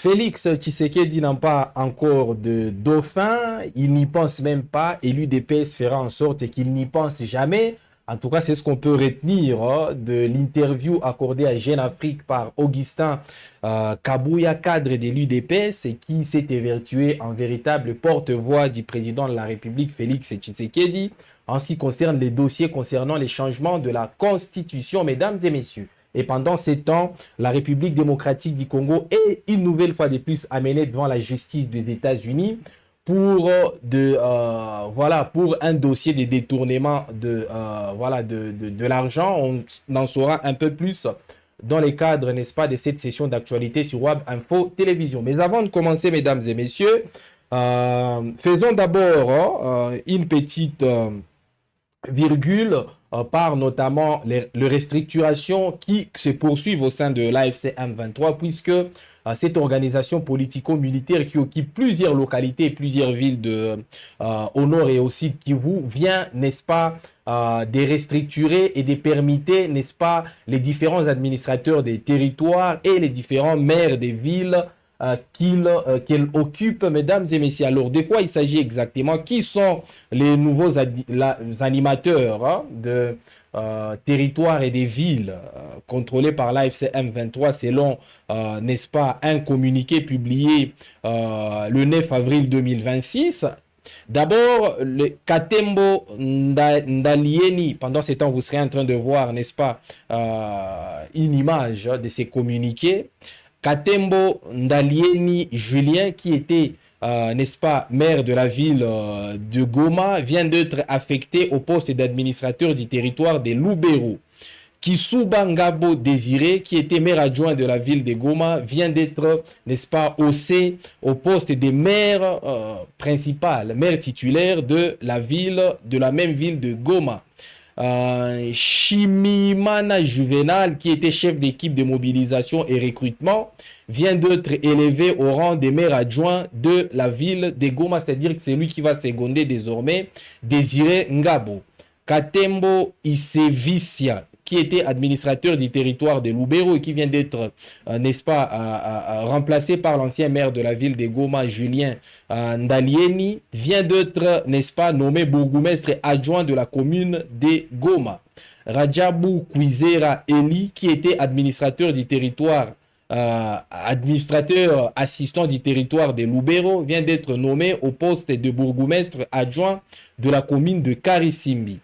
Félix Tshisekedi n'a pas encore de dauphin, il n'y pense même pas et l'UDPS fera en sorte qu'il n'y pense jamais. En tout cas, c'est ce qu'on peut retenir de l'interview accordée à Jeune Afrique par Augustin Kabouya, cadre de l'UDPS, et qui s'est évertué en véritable porte-voix du président de la République, Félix Tshisekedi, en ce qui concerne les dossiers concernant les changements de la Constitution, mesdames et messieurs. Et pendant ces temps, la République démocratique du Congo est une nouvelle fois de plus amenée devant la justice des États-Unis pour un dossier de détournement de l'argent. On en saura un peu plus dans les cadres, n'est-ce pas, de cette session d'actualité sur Web Info Télévision. Mais avant de commencer, mesdames et messieurs, faisons d'abord une petite virgule par notamment les restructurations qui se poursuivent au sein de l'AFC M23, puisque cette organisation politico-militaire qui occupe plusieurs localités et plusieurs villes au nord et au sud Kivu vient, n'est-ce pas, de restructurer et de permettre, n'est-ce pas, les différents administrateurs des territoires et les différents maires des villes qu'elle occupe, mesdames et messieurs. Alors, de quoi il s'agit exactement? Qui sont les nouveaux animateurs de territoires et des villes contrôlés par l'AFC M23 selon, n'est-ce pas, un communiqué publié le 9 avril 2026? D'abord, le Katembo Ndalieni, pendant ce temps, vous serez en train de voir, n'est-ce pas, une image de ces communiqués. Katembo Ndalieni Julien, qui était, n'est-ce pas, maire de la ville de Goma, vient d'être affecté au poste d'administrateur du territoire de Lubero. Kisuba Ngabo Désiré, qui était maire adjoint de la ville de Goma, vient d'être, n'est-ce pas, haussé au poste de maire principal, maire titulaire de la même ville de Goma. Chimimana Juvenal, qui était chef d'équipe de mobilisation et recrutement, vient d'être élevé au rang des maires adjoints de la ville de Goma, c'est-à-dire que c'est lui qui va seconder désormais Désiré Ngabo. Katembo Isevicia, qui était administrateur du territoire de Lubero et qui vient d'être, n'est-ce pas, remplacé par l'ancien maire de la ville de Goma, Julien Ndalieni, vient d'être, n'est-ce pas, nommé bourgmestre adjoint de la commune de Goma. Rajabu Kwizera Eli, qui était administrateur du territoire, administrateur assistant du territoire de Lubero, vient d'être nommé au poste de bourgmestre adjoint de la commune de Karisimbi.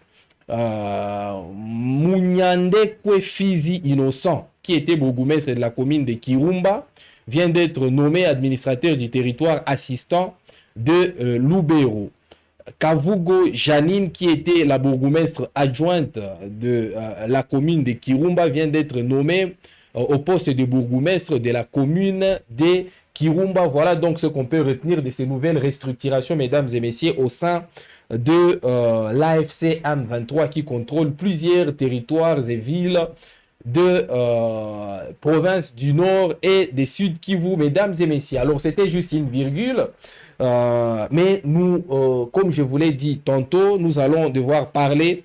Munyandekwe Fizi Innocent, qui était bourgmestre de la commune de Kirumba, vient d'être nommé administrateur du territoire assistant de Lubero. Kavugo Janine, qui était la bourgmestre adjointe de la commune de Kirumba, vient d'être nommé au poste de bourgmestre de la commune de Kirumba. Voilà donc ce qu'on peut retenir de ces nouvelles restructurations, mesdames et messieurs, au sein de l'AFC M23 qui contrôle plusieurs territoires et villes de provinces du Nord et des Sud Kivu, mesdames et messieurs. Alors, c'était juste une virgule, mais nous, comme je vous l'ai dit tantôt, nous allons devoir parler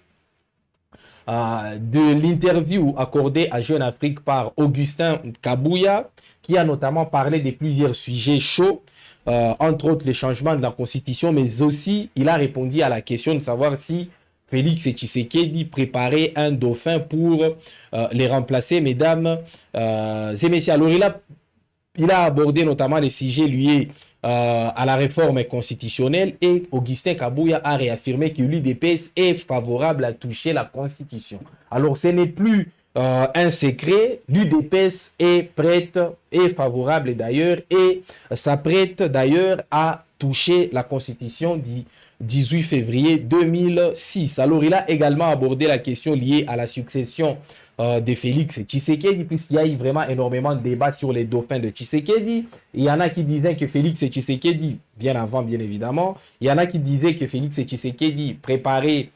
de l'interview accordée à Jeune Afrique par Augustin Kabouya, qui a notamment parlé de plusieurs sujets chauds, entre autres les changements de la Constitution, mais aussi il a répondu à la question de savoir si Félix Tshisekedi préparait un dauphin pour les remplacer, mesdames et messieurs. Alors il a abordé notamment les sujets liés à la réforme constitutionnelle et Augustin Kabouya a réaffirmé que l'UDPS est favorable à toucher la Constitution. Alors ce n'est plus un secret, l'UDPS est prête et favorable d'ailleurs et s'apprête d'ailleurs à toucher la Constitution du 18 février 2006. Alors il a également abordé la question liée à la succession de Félix Tshisekedi, puisqu'il y a eu vraiment énormément de débats sur les dauphins de Tshisekedi. Il y en a qui disaient que Félix Tshisekedi, bien avant bien évidemment, il y en a qui disaient que Félix Tshisekedi préparait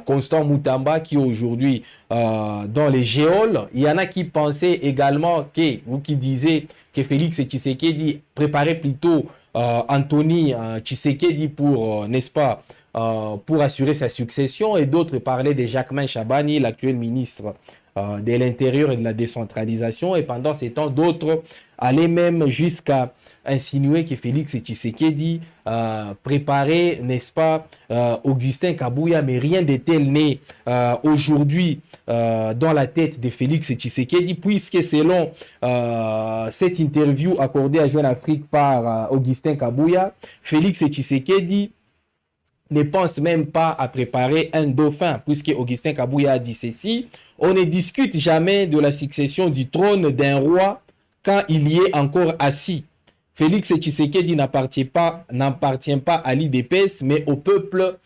Constant Moutamba qui est aujourd'hui dans les géoles. Il y en a qui pensaient également ou qui disaient que Félix Tshisekedi préparait plutôt Anthony Tshisekedi pour, n'est-ce pas, pour assurer sa succession, et d'autres parlaient de Jacquemain Chabani, l'actuel ministre de l'Intérieur et de la décentralisation, et pendant ces temps, d'autres allaient même jusqu'à insinué que Félix Tshisekedi préparait, n'est-ce pas, Augustin Kabouya, mais rien de tel n'est aujourd'hui dans la tête de Félix Tshisekedi, puisque selon cette interview accordée à Jeune Afrique par Augustin Kabouya, Félix Tshisekedi ne pense même pas à préparer un dauphin, puisque Augustin Kabouya a dit ceci: on ne discute jamais de la succession du trône d'un roi quand il y est encore assis. Félix Tshisekedi n'appartient pas à l'IDPS, mais au peuple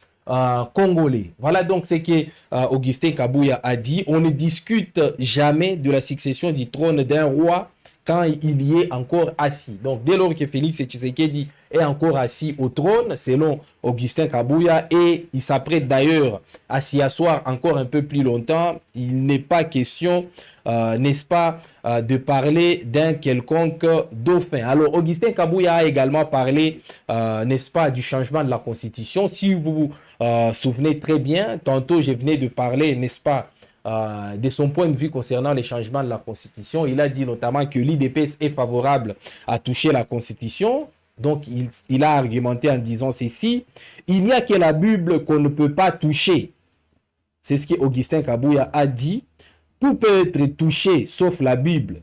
congolais. Voilà donc ce que Augustin Kabouya a dit. On ne discute jamais de la succession du trône d'un roi quand il y est encore assis. Donc, dès lors que Félix Tshisekedi est encore assis au trône, selon Augustin Kabouya, et il s'apprête d'ailleurs à s'y asseoir encore un peu plus longtemps, il n'est pas question, n'est-ce pas, de parler d'un quelconque dauphin. Alors, Augustin Kabouya a également parlé, n'est-ce pas, du changement de la Constitution. Si vous vous souvenez très bien, tantôt je venais de parler, n'est-ce pas, de son point de vue concernant les changements de la Constitution. Il a dit notamment que l'IDPS est favorable à toucher la Constitution. Donc, il a argumenté en disant ceci: il n'y a que la Bible qu'on ne peut pas toucher. C'est ce qu'Augustin Kabouya a dit. Tout peut être touché sauf la Bible.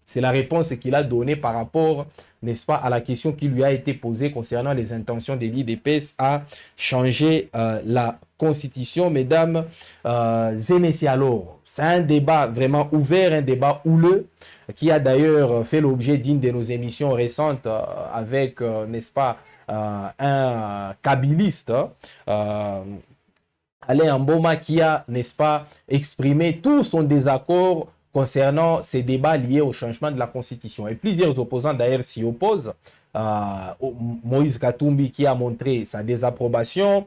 C'est la réponse qu'il a donnée par rapport, n'est-ce pas, à la question qui lui a été posée concernant les intentions de l'IDPS à changer la Constitution, mesdames et messieurs. Alors, c'est un débat vraiment ouvert, un débat houleux, qui a d'ailleurs fait l'objet d'une de nos émissions récentes avec, n'est-ce pas, un kabiliste, Alain Mboma, qui a, n'est-ce pas, exprimé tout son désaccord concernant ces débats liés au changement de la Constitution. Et plusieurs opposants d'ailleurs s'y opposent. Moïse Katumbi qui a montré sa désapprobation,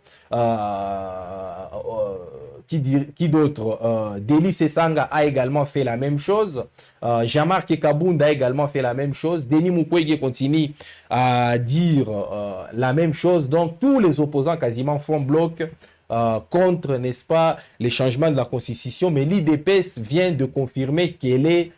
qui d'autre, Deli Sesanga a également fait la même chose, Jean-Marc Kabound a également fait la même chose, Denis Mukwege continue à dire la même chose. Donc tous les opposants quasiment font bloc contre, n'est-ce pas, les changements de la Constitution, mais l'IDPS vient de confirmer qu'elle est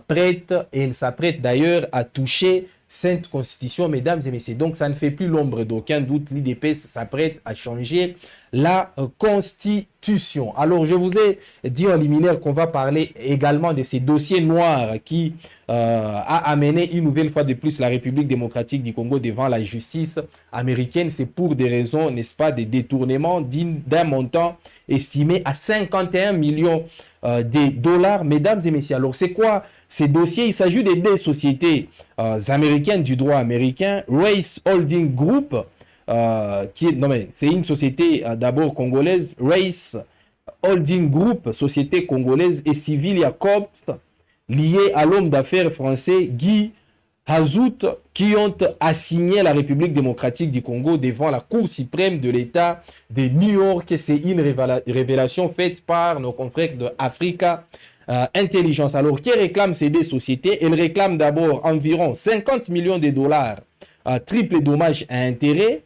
prête, et elle s'apprête d'ailleurs à toucher cette Constitution, mesdames et messieurs. Donc, ça ne fait plus l'ombre d'aucun doute, l'IDPS s'apprête à changer la Constitution. Alors, je vous ai dit en liminaire qu'on va parler également de ces dossiers noirs qui a amené une nouvelle fois de plus la République démocratique du Congo devant la justice américaine. C'est pour des raisons, n'est-ce pas, des détournements d'un montant estimé à 51 millions de dollars, mesdames et messieurs. Alors, c'est quoi ces dossiers? Il s'agit de deux sociétés américaines du droit américain, Race Holding Group, c'est une société d'abord congolaise, Race Holding Group, société congolaise, et Civilia Corp, liée à l'homme d'affaires français Guy Hazout, qui ont assigné la République démocratique du Congo devant la Cour suprême de l'État de New York. C'est une révélation faite par nos confrères de Africa Intelligence. Alors, qui réclame ces deux sociétés? Elles réclament d'abord environ 50 millions de dollars, triple dommage à intérêt,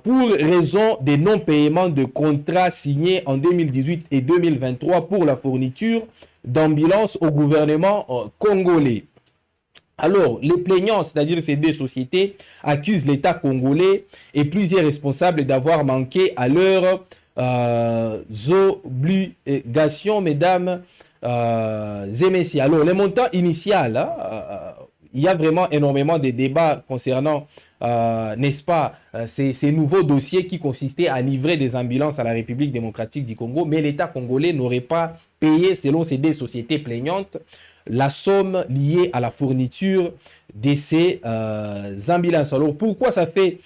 pour raison des non-paiements de contrats signés en 2018 et 2023 pour la fourniture d'ambulances au gouvernement congolais. Alors, les plaignants, c'est-à-dire ces deux sociétés, accusent l'État congolais et plusieurs responsables d'avoir manqué à leurs obligations, mesdames et messieurs. Alors, le montant initial, il y a vraiment énormément de débats concernant, n'est-ce pas, ces nouveaux dossiers qui consistaient à livrer des ambulances à la République démocratique du Congo, mais l'État congolais n'aurait pas payé, selon ces deux sociétés plaignantes, la somme liée à la fourniture de ces ambulances. Alors, pourquoi ça fait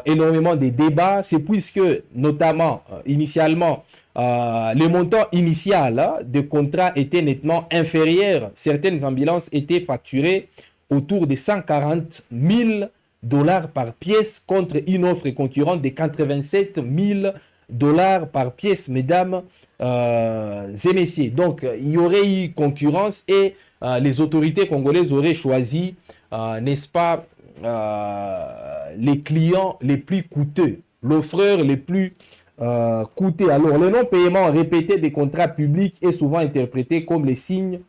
énormément de débats? C'est puisque, notamment, initialement, le montant initial de contrat était nettement inférieur. Certaines ambulances étaient facturées autour de 140 000 dollars par pièce contre une offre concurrente de 87 000 dollars par pièce, mesdames et messieurs. Donc, il y aurait eu concurrence et les autorités congolaises auraient choisi, n'est-ce pas, les clients les plus coûteux, l'offreur les plus coûteux. Alors, le non-paiement répété des contrats publics est souvent interprété comme les signes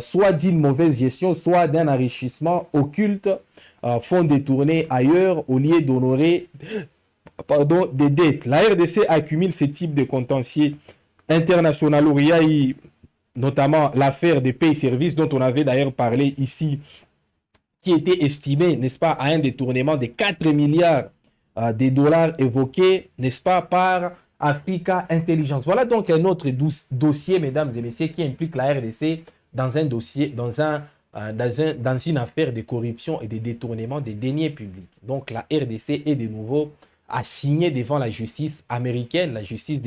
soit d'une mauvaise gestion, soit d'un enrichissement occulte fonds détournés ailleurs au lieu d'honorer des dettes. La RDC accumule ce type de contentieux international. Il y a eu notamment l'affaire des pays-services dont on avait d'ailleurs parlé ici, qui était estimé, n'est-ce pas, à un détournement de 4 milliards de dollars évoqués, n'est-ce pas, par Africa Intelligence. Voilà donc un autre dossier, mesdames et messieurs, qui implique la RDC dans un dossier, dans une affaire de corruption et de détournement des deniers publics. Donc la RDC est de nouveau signé devant la justice américaine, la justice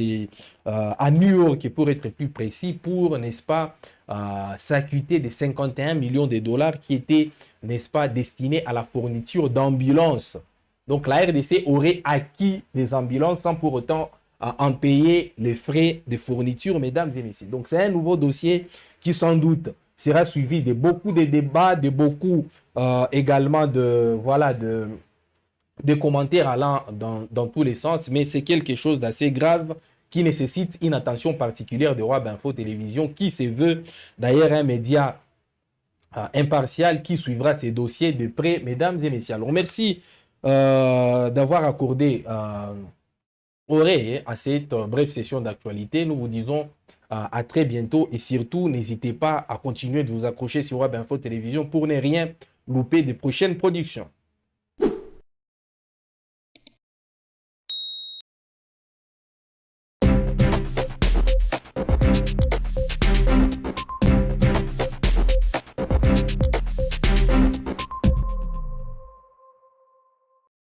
à New York, pour être plus précis, pour, n'est-ce pas, s'acquitter des 51 millions de dollars qui étaient, n'est-ce pas, destinés à la fourniture d'ambulances. Donc la RDC aurait acquis des ambulances sans pour autant en payer les frais de fourniture, mesdames et messieurs. Donc c'est un nouveau dossier qui sans doute sera suivi de beaucoup de débats, de beaucoup également de commentaires allant dans tous les sens, mais c'est quelque chose d'assez grave qui nécessite une attention particulière de WAB Info Télévision, qui se veut d'ailleurs un média impartial qui suivra ces dossiers de près, mesdames et messieurs. Alors merci d'avoir accordé oreille à cette brève session d'actualité. Nous vous disons à très bientôt et surtout n'hésitez pas à continuer de vous accrocher sur WAB Info Télévision pour ne rien louper des prochaines productions.